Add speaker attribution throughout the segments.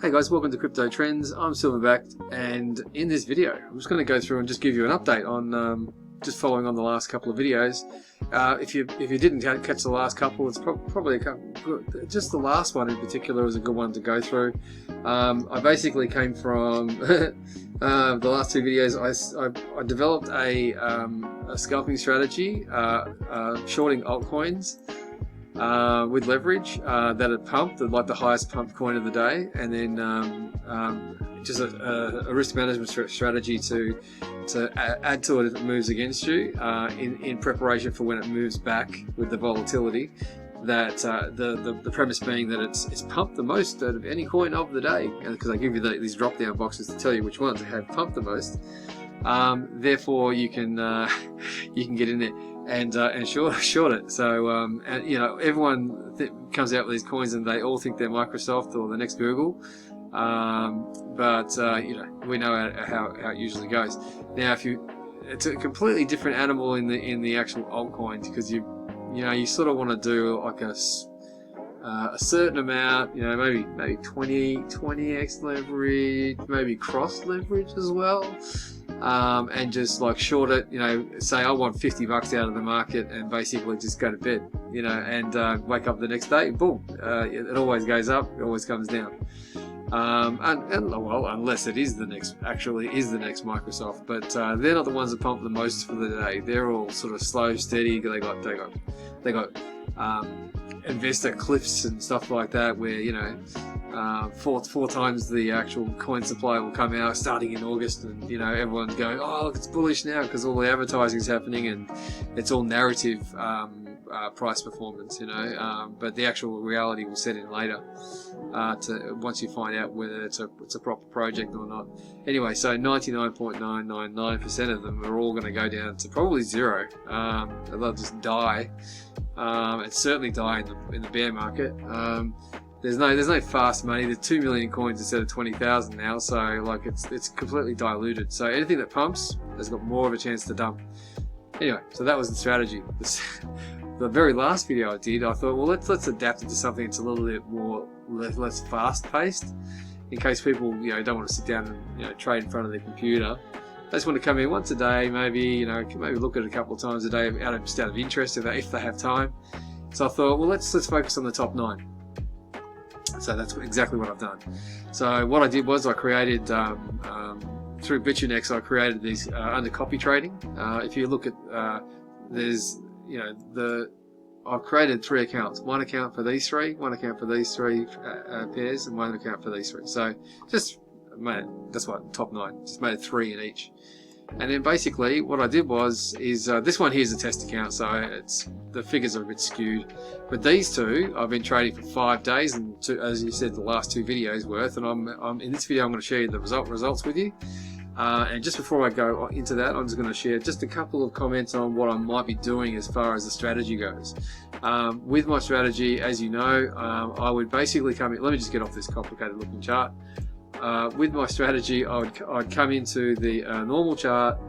Speaker 1: Hey guys, welcome to Crypto Trends. I'm Silverbacked, and in this video I'm just going to go through and just give you an update on just following on the last couple of videos. If you didn't catch the last couple, it's probably just the last one in particular was a good one to go through. I basically came from the last two videos. I developed a scalping strategy, shorting altcoins with leverage that had pumped, like the highest pumped coin of the day, and then just a risk management strategy to add to it if it moves against you, in preparation for when it moves back with the volatility. That the premise being that it's pumped the most out of any coin of the day, because I give you these drop down boxes to tell you which ones have pumped the most. Therefore, you can get in there and short it. So and you know, everyone comes out with these coins and they all think they're Microsoft or the next Google, but you know, we know how it usually goes. Now, it's a completely different animal in the actual altcoins, because you sort of want to do like a certain amount, maybe 20x leverage, maybe cross leverage as well. And just like short it, say I want $50 out of the market and basically just go to bed, and wake up the next day, boom, it always goes up, it always comes down. And well, unless it is the next Microsoft, but they're not the ones that pump the most for the day. They're all sort of slow, steady. They got investor cliffs and stuff like that, where four times the actual coin supply will come out starting in August, and everyone's going, oh look, it's bullish now because all the advertising is happening, and it's all narrative price performance, but the actual reality will set in later, once you find out whether it's a proper project or not. Anyway, so 99.999% of them are all going to go down to probably zero. They'll just die, and certainly die in the bear market. There's no fast money. There's 2 million coins instead of 20,000 now, so like it's completely diluted. So anything that pumps has got more of a chance to dump. Anyway, so that was the strategy. The very last video I did, I thought, well, let's adapt it to something that's a little bit less fast-paced, in case people don't want to sit down and trade in front of their computer. They just want to come in once a day, maybe look at it a couple of times a day out of interest if they have time. So I thought, well, let's focus on the top 9. So that's exactly what I've done. So what I did was I created through BitchNex, I created these under copy trading. If you look at I've created 3 accounts. One account for these 3, one account for these 3 pairs, and one account for these 3. So just made that's what top 9. Just made 3 in each. And then basically what I did is this one here is a test account, so the figures are a bit skewed. But these 2 I've been trading for 5 days, and as you said, the last 2 videos worth. And I'm in this video I'm going to share you the results with you. And just before I go into that, I'm just going to share just a couple of comments on what I might be doing as far as the strategy goes. With my strategy, as you know, I would basically come in. Let me just get off this complicated looking chart. With my strategy, I'd come into the normal chart,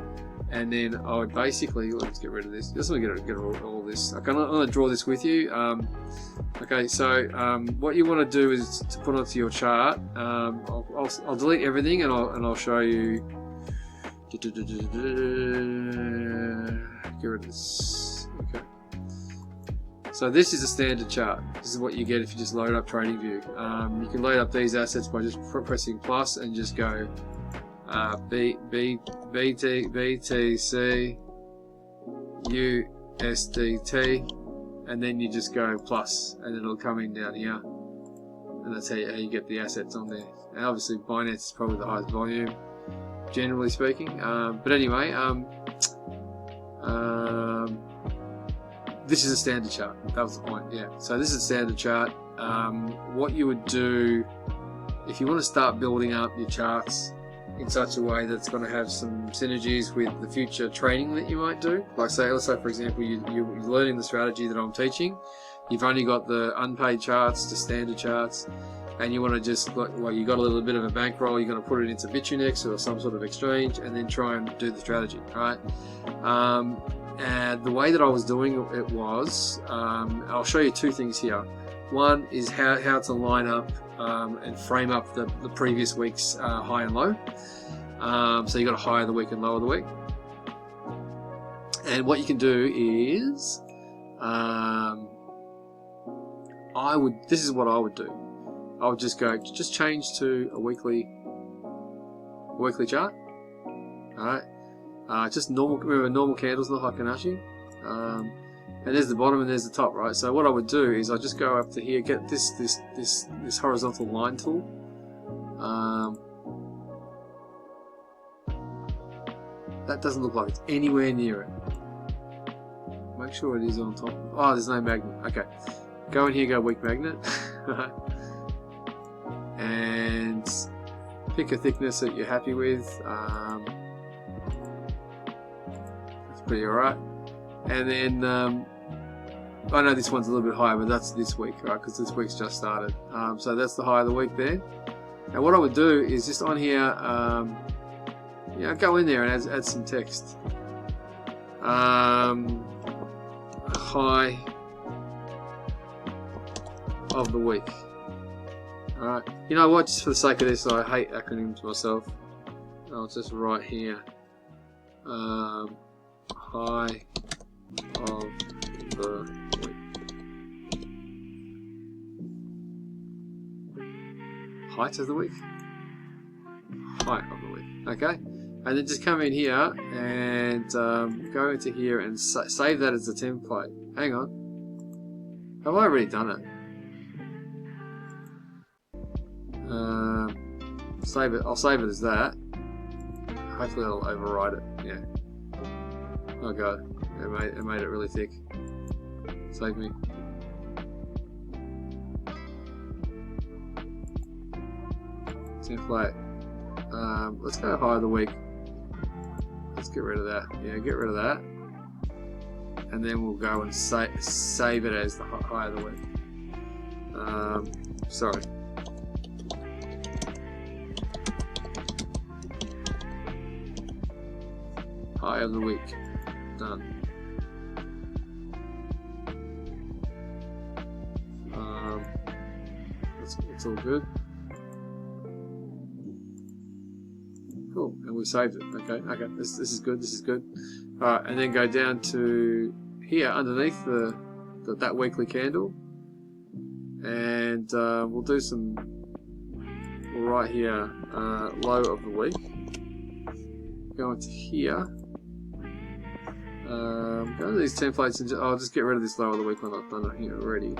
Speaker 1: and then I would basically, let's get rid of this. Just let me get all this. I'm going to draw this with you. Okay, so what you want to do is to put onto your chart. I'll delete everything, and I'll show you. Get rid of this. Okay. So this is a standard chart. This is what you get if you just load up TradingView. You can load up these assets by just pressing plus and just go BTC USDT, and then you just go plus, and it'll come in down here, and that's how you get the assets on there. And obviously Binance is probably the highest volume, generally speaking. But anyway, this is a standard chart. That was the point, yeah. So this is a standard chart. What you would do if you want to start building up your charts in such a way that's going to have some synergies with the future trading that you might do. Like let's say for example, you're learning the strategy that I'm teaching. You've only got the unpaid charts, the standard charts, and you want to just, you got a little bit of a bankroll, you're going to put it into BitchNex or some sort of exchange, and then try and do the strategy, right? And the way that I was doing it was, I'll show you 2 things here. One is how to line up and frame up the previous week's high and low. So you've got to higher the week and lower the week. And what you can do is, this is what I would do. I would just change to a weekly chart. Alright. Just normal, remember normal candles, not Hakanashi. And there's the bottom and there's the top, right? So what I would do is I just go up to here, get this horizontal line tool. That doesn't look like it's anywhere near it. Make sure it is on top. Oh, there's no magnet. Okay. Go in here, go weak magnet. And pick a thickness that you're happy with. That's pretty alright. And then, I know this one's a little bit higher, but that's this week, right? Because this week's just started. So that's the high of the week there. And what I would do is just on here, go in there and add some text. High of the week. Alright, you know what, just for the sake of this, I hate acronyms myself. I'll just write here, high of the week. Height of the week? Height of the week, okay? And then just come in here and go into here and save that as a template. Hang on. Have I already done it? Save it. I'll save it as that. Hopefully that'll override it. Yeah. Oh god, it made it really thick. Save me. Template. Let's go high of the week. Let's get rid of that. Yeah, get rid of that. And then we'll go and save it as the high of the week. Sorry. High of the week. Done. It's all good. Cool, and we saved it. Okay, this is good. This is good. All right, and then go down to here underneath that weekly candle, and we'll do some right here. Low of the week. Go into here. Go to these templates and I'll just get rid of this low of the week when I've done it here already.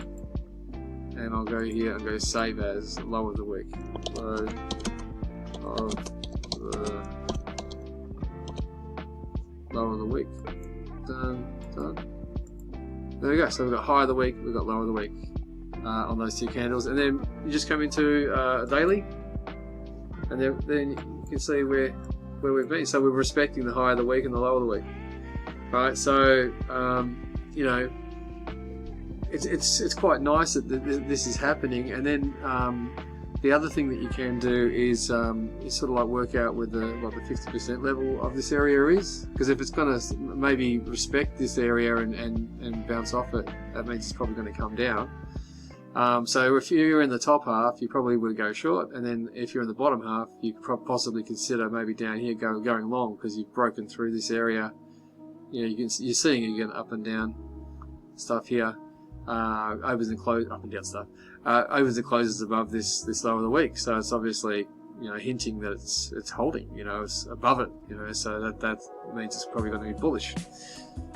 Speaker 1: And I'll go here and go save as low of the week. Low of the week. Done. There we go. So we've got high of the week, we've got low of the week on those two candles. And then you just come into daily, and then you can see where we've been. So we're respecting the high of the week and the low of the week. Right, so you know, it's quite nice that this is happening. And then the other thing that you can do is sort of like work out where the 50% level of this area is, because if it's going to maybe respect this area and bounce off it, that means it's probably going to come down. So if you're in the top half, you probably would go short, and then if you're in the bottom half, you could possibly consider maybe down here going long, because you've broken through this area. You know, you're seeing again up and down stuff here, opens and closes, up and down stuff, opens and closes above this low of the week. So it's obviously, you know, hinting that it's holding. You know, it's above it. You know, so that means it's probably going to be bullish.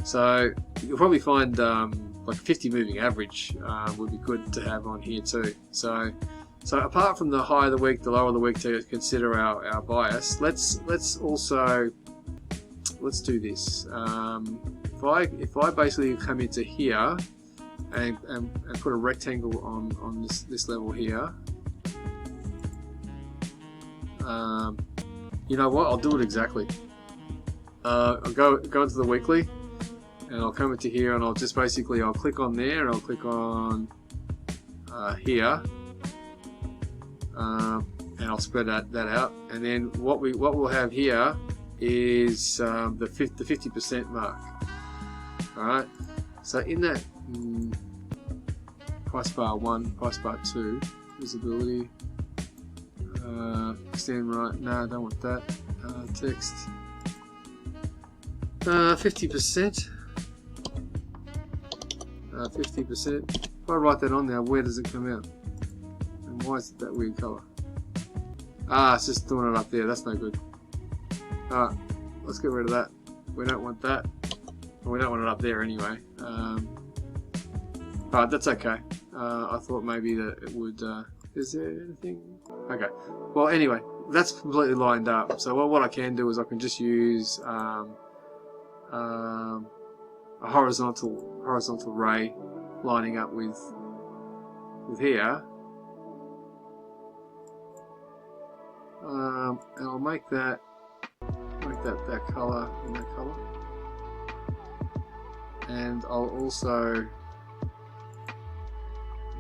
Speaker 1: So you'll probably find like 50 moving average would be good to have on here too. So apart from the high of the week, the low of the week to consider our bias, let's do this. If I basically come into here and put a rectangle on this level here, you know what? I'll do it exactly. I'll go into the weekly, and I'll come into here, and I'll click on there, and I'll click on here, and I'll spread that out. And then what we'll have here is the 50% mark. Alright, so in that price bar 1, price bar 2, visibility, stand right, no, I don't want that, text, 50%, 50%, if I write that on there, where does it come out, and why is it that weird colour? It's just doing it up there, that's no good. Alright, let's get rid of that, we don't want that, well, we don't want it up there anyway. Alright, that's okay. I thought maybe that it would, is there anything? Okay, well anyway, that's completely lined up, so what I can do is I can just use a horizontal ray lining up with here, and I'll make that colour and that colour, and I'll also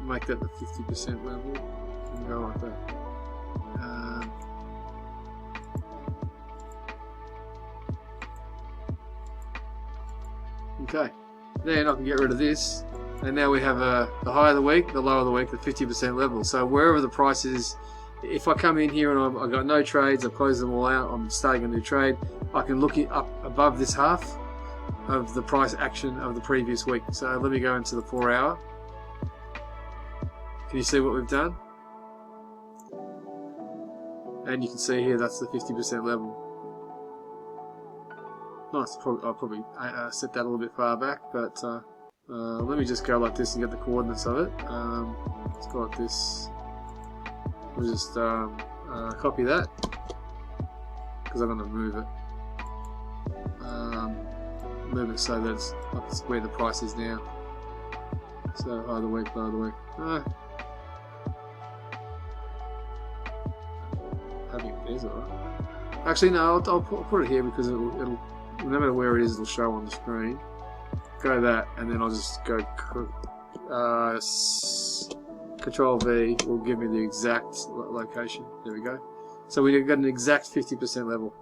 Speaker 1: make that the 50% level and go like that. Okay, then I can get rid of this, and now we have the higher the week, the lower the week, the 50% level. So wherever the price is, if I come in here and I've got no trades, I've closed them all out, I'm starting a new trade, I can look it up above this half of the price action of the previous week. So let me go into the 4 hour. Can you see what we've done? And you can see here that's the 50% level. Nice, I'll probably set that a little bit far back, but let me just go like this and get the coordinates of it. Let's go like this. We'll just copy that, because I'm going to move it. Move it so that it's where the price is now. So higher the week, lower the week. I think it is alright. Actually, no, I'll put it here because it'll no matter where it is, it'll show on the screen. Go that, and then I'll just go Control V will give me the exact location. There we go. So we've got an exact 50% level.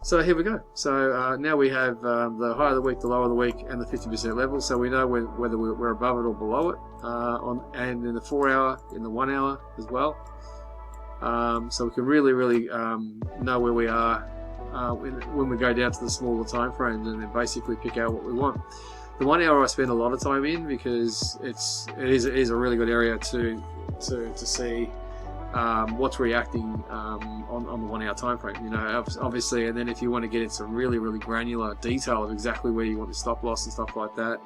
Speaker 1: So here we go. So now we have the higher the week, the lower the week, and the 50% level. So we know whether we're above it or below it. And in the 4 hour, in the 1 hour as well. So we can really know where we are when we go down to the smaller time frames, and then basically pick out what we want. The 1 hour I spend a lot of time in because it is a really good area to see what's reacting on the 1 hour time frame. You know, obviously, and then if you want to get into really granular detail of exactly where you want the stop loss and stuff like that,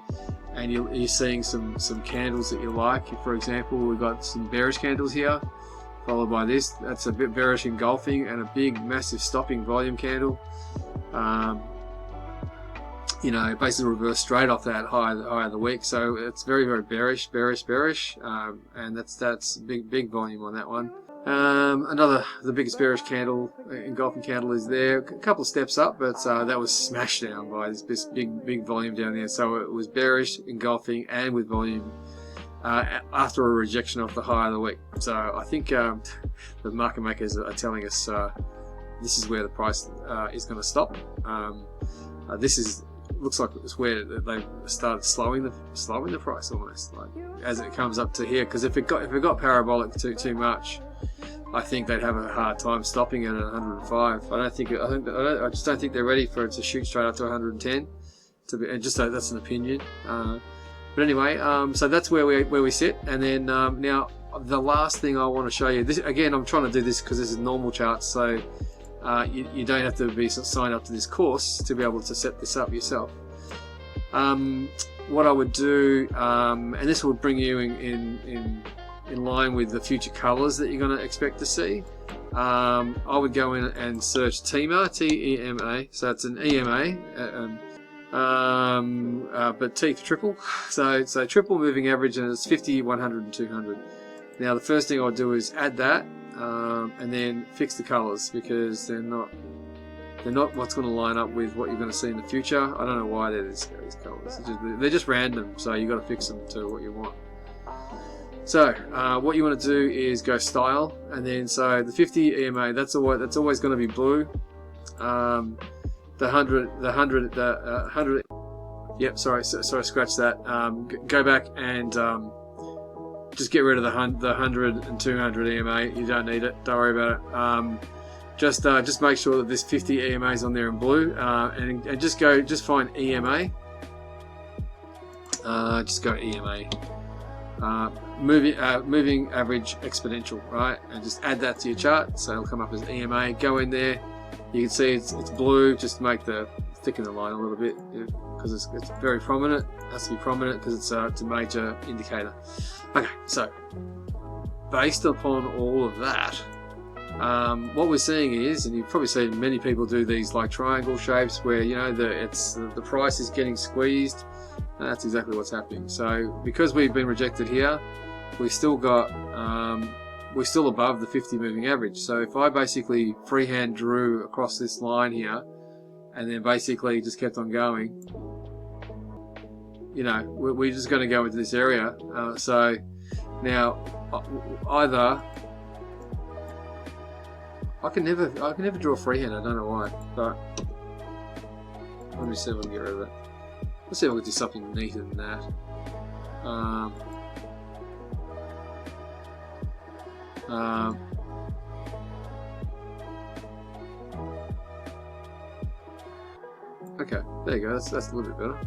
Speaker 1: and you're seeing some candles that you like. For example, we've got some bearish candles here, followed by this. That's a bit bearish engulfing and a big massive stopping volume candle. You know, basically reverse straight off that high of the week. So it's very bearish, and that's big volume on that one. The biggest bearish candle, engulfing candle, is there. A couple of steps up, but that was smashed down by this big volume down there. So it was bearish, engulfing, and with volume after a rejection of the high of the week. So I think the market makers are telling us this is where the price is going to stop. Looks like it's where they started slowing the price almost, like as it comes up to here. Because if it got parabolic too much, I think they'd have a hard time stopping it at 105. I just don't think they're ready for it to shoot straight up to 110. That's an opinion. But anyway, so that's where we sit. And then now the last thing I want to show you. This again, I'm trying to do this because this is normal charts, so. You don't have to be signed up to this course to be able to set this up yourself. What I would do, and this will bring you in line with the future colors that you're going to expect to see. I would go in and search TEMA, T-E-M-A. So it's an EMA, but T for triple. So triple moving average, and it's 50, 100, and 200. Now the first thing I'll do is add that. And then fix the colors, because they're not what's going to line up with what you're going to see in the future. I don't know why they're these colors. They're just random, so you got to fix them to what you want. So what you want to do is go style, and then so the 50 EMA, that's always going to be blue. The 100. Yep, sorry, scratch that. Go back and just get rid of the 100 and 200 EMA. You don't need it. Don't worry about it. Just make sure that there's 50 EMAs on there in blue, and just find EMA. Just go EMA. Moving average exponential, right? And just add that to your chart, so it'll come up as EMA. Go in there. You can see it's blue. Just thicken the line a little bit because it's very prominent. It has to be prominent because it's a major indicator. Okay, so based upon all of that, what we're seeing is, and you've probably seen many people do these like triangle shapes where the price is getting squeezed, and that's exactly what's happening. So because we've been rejected here, we're still above the 50 moving average. So if I basically freehand drew across this line here and then basically just kept on going, we're just going to go into this area. So now either I can never draw freehand. I don't know why, but let me see if I can get rid of it. Let's see if I can do something neater than that. Okay, there you go. That's a little bit better.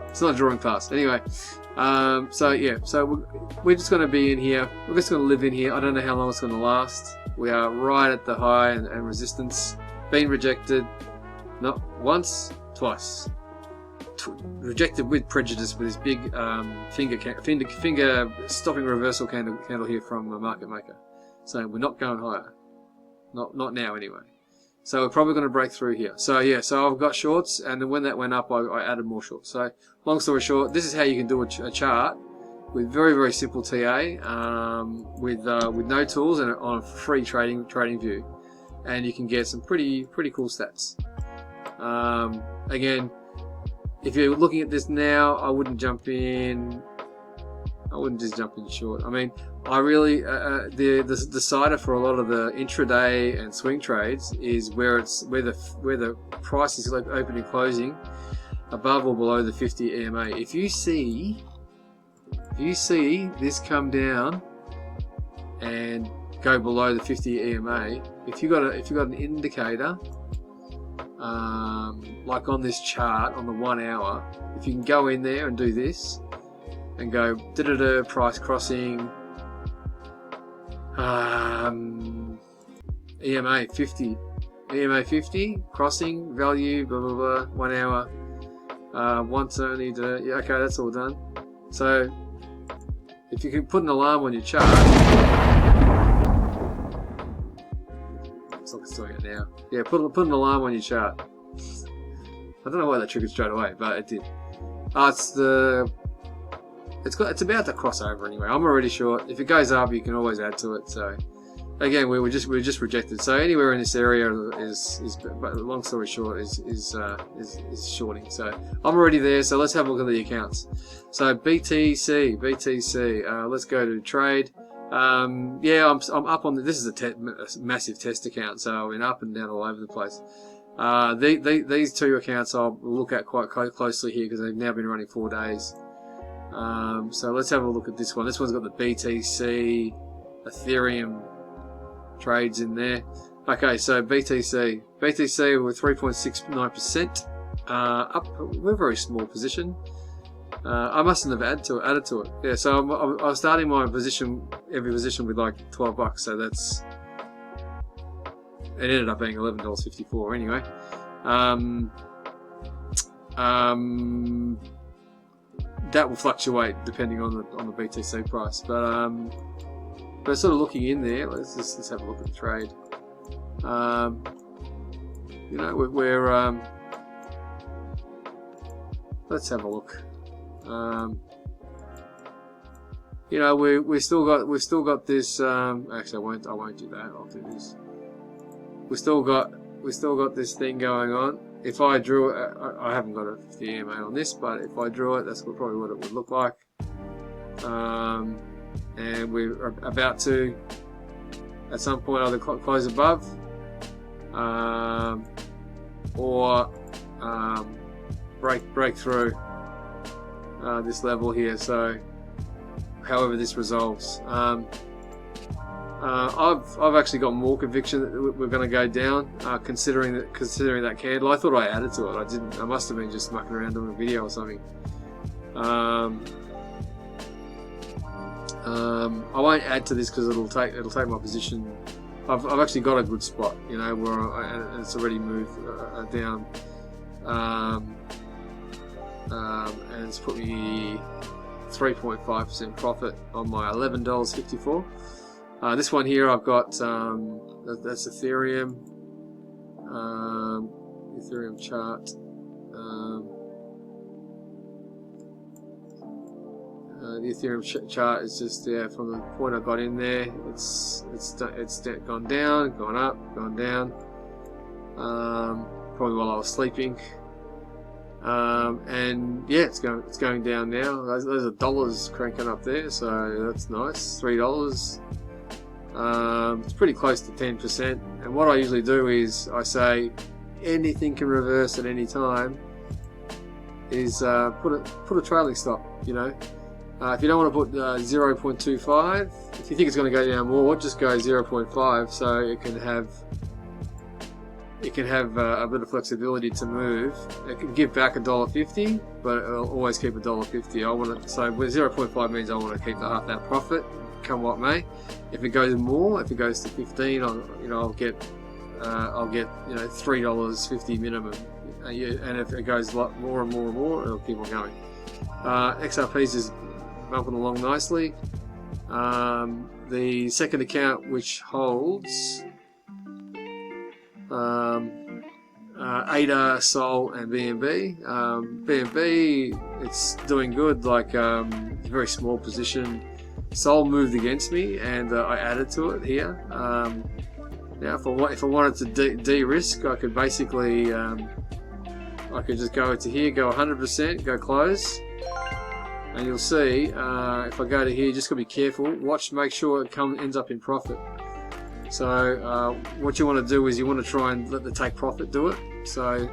Speaker 1: It's not drawing fast. Anyway, so yeah, so we're just going to be in here. We're just going to live in here. I don't know how long it's going to last. We are right at the high and resistance. Been rejected, not once, twice. Rejected with prejudice with this big finger stopping reversal candle here from a market maker. So we're not going higher. Not now anyway. So we're probably going to break through here. So yeah, so I've got shorts, and then when that went up, I added more shorts. So long story short, this is how you can do a chart with very simple TA, with no tools and on a free trading view, and you can get some pretty cool stats. Again, if you're looking at this now, I wouldn't jump in. I wouldn't just jump in short. I mean, I really the decider for a lot of the intraday and swing trades is where the price is like opening and closing above or below the 50 EMA. If you see this come down and go below the 50 EMA, if you got an indicator, like on this chart on the 1 hour, if you can go in there and do this and go price crossing, EMA 50 crossing value, blah blah blah, 1 hour, once only to, yeah, okay, that's all done. So if you can put an alarm on your chart, it's like it's doing it now. Yeah, put an alarm on your chart. I don't know why that triggered straight away, but it did. It's about to cross over anyway. I'm already short. If it goes up, you can always add to it. So again, we're just rejected. So anywhere in this area is but long story short, is shorting. So I'm already there. So let's have a look at the accounts. So BTC. Let's go to trade. Yeah, I'm up on this is a massive test account. So I'm up and down all over the place. These two accounts I'll look at quite closely here because they've now been running 4 days. So let's have a look at this one. This one's got the BTC, Ethereum trades in there. Okay, so BTC with 3.69% up. We're a very small position. I mustn't have added to it. Yeah, so I was starting my every position with like $12. So that's, it ended up being $11.54 anyway. That will fluctuate depending on the BTC price, but sort of looking in there, let's have a look at the trade. We're let's have a look. We've still got this. Actually, I won't do that. I'll do this. We still got this thing going on. If I drew it, I haven't got a 50 EMA on this, but if I drew it, that's probably what it would look like. And we're about to, at some point, either close above, or break through this level here. So however this resolves. I've actually got more conviction that we're going to go down, considering that candle. I thought I added to it. I didn't. I must have been just mucking around doing a video or something. I won't add to this because it'll take my position. I've actually got a good spot, you know, where it's already moved down, and it's put me 3.5% profit on my $11.54. This one here I've got, that's Ethereum, Ethereum chart. The Ethereum chart is just from the point I got in there. It's gone down, gone up, gone down. Probably while I was sleeping. And yeah, it's going down now. Those are dollars cranking up there, so that's nice. $3. It's pretty close to 10%. And what I usually do is I say anything can reverse at any time. Is put a trailing stop. You know, if you don't want to put 0.25, if you think it's going to go down more, just go 0.5, so it can have a bit of flexibility to move. It can give back $1.50, but it'll always keep $1.50. I want to, so 0.5 means I want to keep the half that profit, come what may. If it goes more, if it goes to 15, I'll get $3.50 minimum. And if it goes a lot more and more and more, it'll keep on going. XRP's is bumping along nicely. The second account, which holds ADA, Sol, and BNB. BNB, it's doing good. Like it's a very small position. Sol moved against me, and I added to it here. Now, if I wanted to de-risk, I could basically I could just go to here, go 100%, go close, and you'll see if I go to here, just gotta be careful. Watch, make sure it ends up in profit. So what you want to do is you want to try and let the take profit do it. So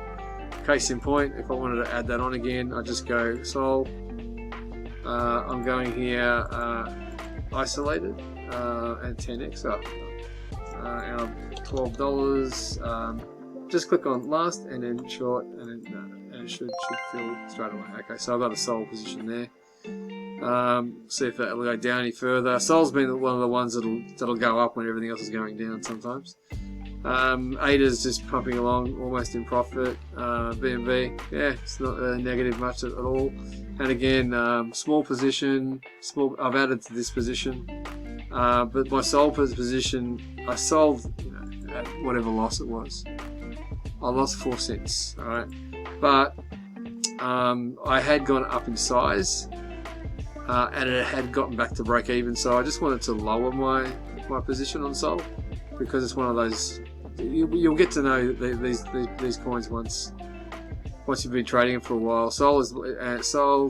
Speaker 1: case in point, if I wanted to add that on again, I just go Sol. I'm going here isolated and 10x up, and I'm $12. Just click on last and then short, and it should fill straight away. Okay, so I've got a Sol position there. See if that will go down any further. Sol's been one of the ones that'll go up when everything else is going down sometimes. ADA's just pumping along, almost in profit. BNB, yeah, it's not negative much at all. And again, small position. I've added to this position, but my Sol position, I sold, at whatever loss it was. I lost 4 cents. All right, but I had gone up in size. And it had gotten back to break even, so I just wanted to lower my position on Sol, because it's one of those, you'll get to know these coins once you've been trading them for a while. Sol,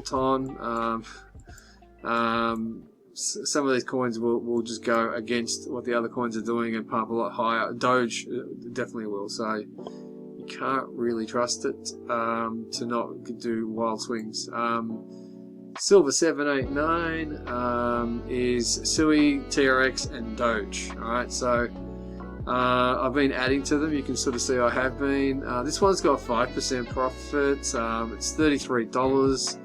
Speaker 1: Ton, some of these coins will just go against what the other coins are doing and pump a lot higher. Doge definitely will, so you can't really trust it to not do wild swings. Silver 789 is Sui, TRX, and Doge. Alright, so I've been adding to them. You can sort of see I have been. This one's got 5% profit. It's $33.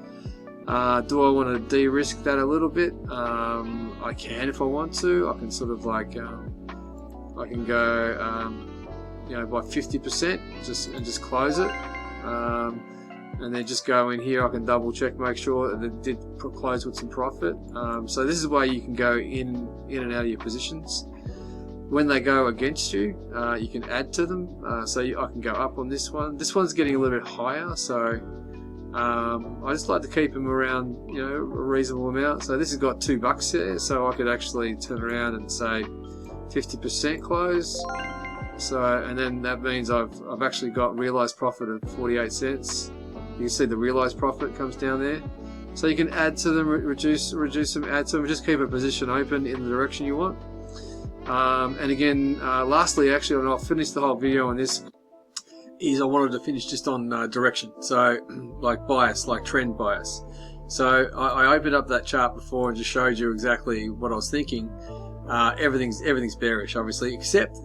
Speaker 1: Do I want to de-risk that a little bit? I can if I want to. I can sort of like, I can go, by 50%, just close it. And then just go in here. I can double check, make sure that it did close with some profit. So this is why you can go in and out of your positions. When they go against you, you can add to them. So I can go up on this one. This one's getting a little bit higher, so I just like to keep them around, a reasonable amount. So this has got $2 there, so I could actually turn around and say 50% close. So, and then that means I've actually got realized profit of 48 cents. You can see the realized profit comes down there. So you can add to them, reduce them, add to them, just keep a position open in the direction you want. And again, lastly, actually, and I'll finish the whole video on this, is I wanted to finish just on direction. So like bias, like trend bias. So I opened up that chart before and just showed you exactly what I was thinking. Everything's bearish, obviously, except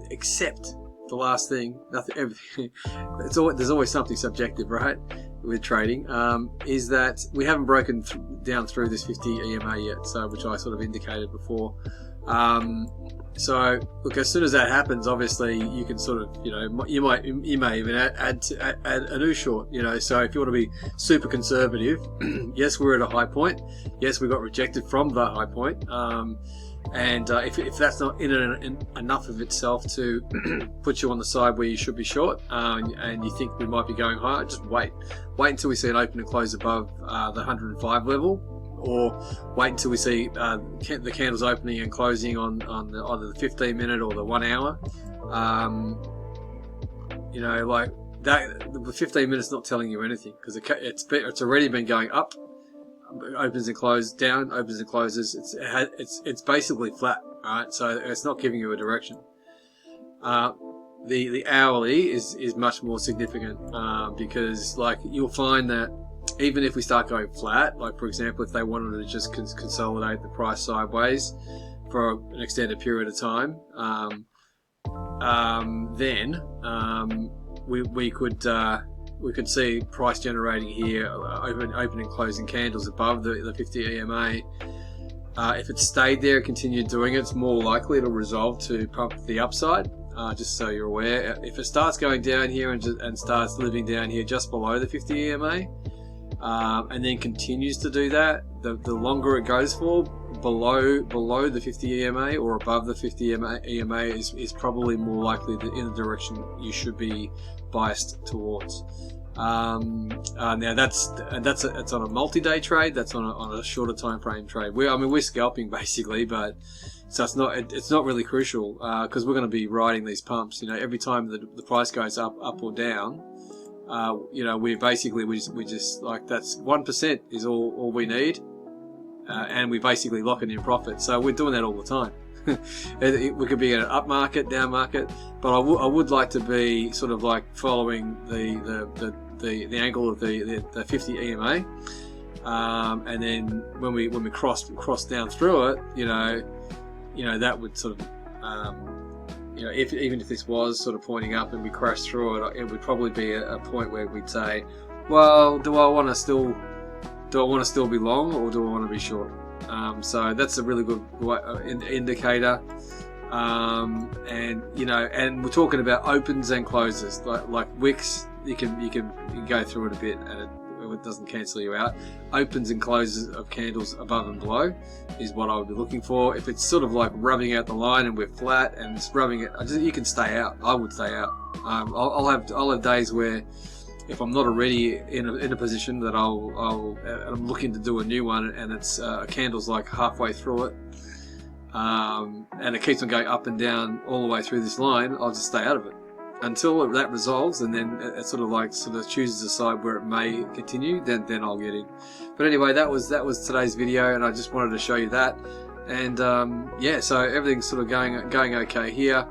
Speaker 1: the last thing. Nothing. Everything. There's always something subjective, right? With trading, is that we haven't broken down through this 50 EMA yet, so which I sort of indicated before. So look, as soon as that happens, obviously you can sort of, you may even add a new short, So if you want to be super conservative, yes, we're at a high point. Yes, we got rejected from the high point. And if that's not enough of itself to put you on the side where you should be short, and you think we might be going higher, just wait until we see an open and close above the 105 level, or wait until we see the candles opening and closing on either the 15-minute or the 1 hour. Like that, the 15 minutes not telling you anything, because it's already been going up. Opens and closes, down, opens and closes. It's basically flat, right? So it's not giving you a direction. The hourly is much more significant, because like you'll find that even if we start going flat, like for example, if they wanted to just consolidate the price sideways for an extended period of time, then we could see price generating here, open and closing candles above the 50 EMA. If it stayed there, continued doing it, it's more likely it'll resolve to pump the upside. Just so you're aware, if it starts going down here and starts living down here just below the 50 EMA, and then continues to do that, the longer it goes for, below the 50 EMA or above the 50 EMA is probably more likely in the direction you should be biased towards. Now that's on a multi-day trade. That's on a shorter time frame trade. We're scalping basically, but so it's not really crucial, because we're going to be riding these pumps. Every time the price goes up or down, we just like, that's 1% is all we need, and we basically lock it in profit. So we're doing that all the time. We could be in an up market, down market, but I would like to be sort of like following the angle of the 50 EMA, and then when we cross down through it, that would sort of, even if this was sort of pointing up and we crashed through it, it would probably be a point where we'd say, well, do I want to still be long, or do I want to be short? So that's a really good indicator, and we're talking about opens and closes, like wicks. You can go through it a bit, and it doesn't cancel you out. Opens and closes of candles above and below is what I would be looking for. If it's sort of like rubbing out the line and we're flat and it's rubbing it, you can stay out. I would stay out. I'll have days where, if I'm not already in a position that I'm looking to do a new one, and it's candles like halfway through it, and it keeps on going up and down all the way through this line, I'll just stay out of it until that resolves, and then it sort of chooses a side where it may continue. Then I'll get in. But anyway, that was today's video, and I just wanted to show you that. And so everything's sort of going okay here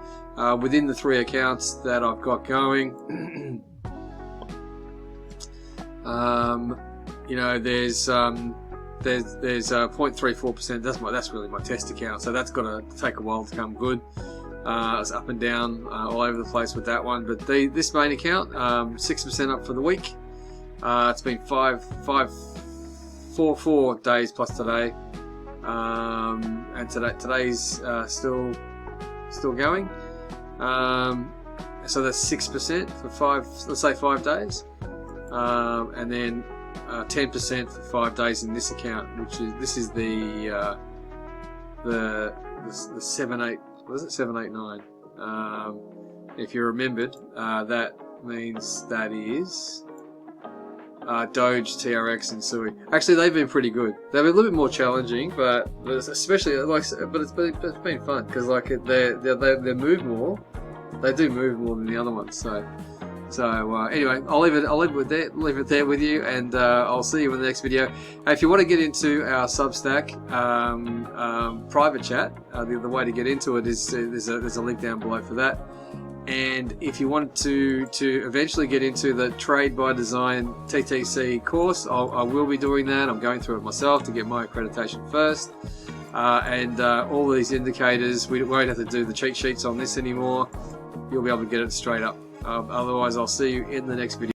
Speaker 1: within the 3 accounts that I've got going. There's 0.34%. That's really my test account, so that's got to take a while to come good. It's up and down all over the place with that one, but this main account, 6% up for the week. It's been 4 days plus today, and today's still going. So that's 6% for let's say 5 days. And then 10% for 5 days in this account, this is the 7-8, what is it, 789? If you remembered, that means that is Doge, TRX, and Sui. Actually, they've been pretty good. They've been a little bit more challenging, but especially but it's been fun, because like they move more. They do move more than the other ones, so So anyway, I'll leave it there with you, and I'll see you in the next video. If you want to get into our Substack private chat, the way to get into it is there's a link down below for that. And if you want to eventually get into the Trade by Design TTC course, I will be doing that. I'm going through it myself to get my accreditation first. And all these indicators, we won't have to do the cheat sheets on this anymore. You'll be able to get it straight up. Otherwise, I'll see you in the next video.